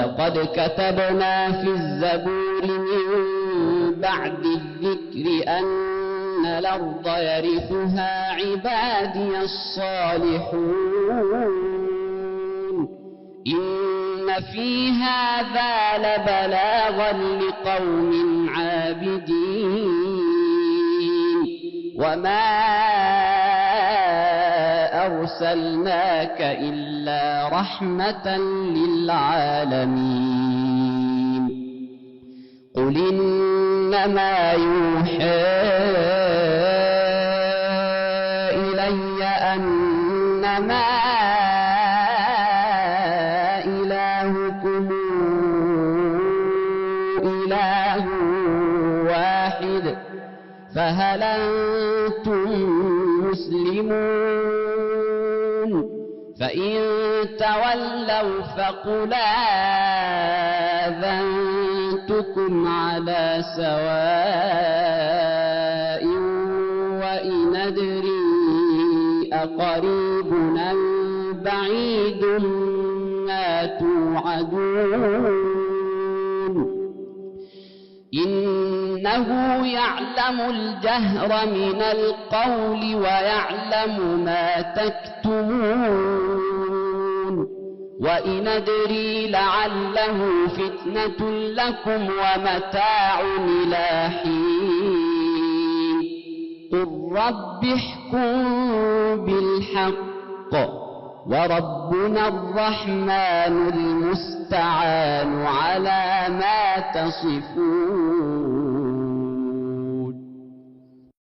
ولقد كتبنا في الزبور من بعد الذكر أن الأرض يرثها عبادي الصالحون إن في هذا لبلاغا لقوم عابدين وما أرسلناك إلا رحمة للعالمين قل إنما يوحى إلي أنما إلهكم إله واحد فهل أنتم مسلمون فإن تولوا فقل آذنتكم على سواء وإن أدري أقريب أم بعيد ما توعدون إنه يعلم الجهر من القول ويعلم ما تكتمون وإن أدري لعله فتنة لكم ومتاع إلى حين قل رب احكم بالحق وربنا الرحمن المستعان على ما تصفون.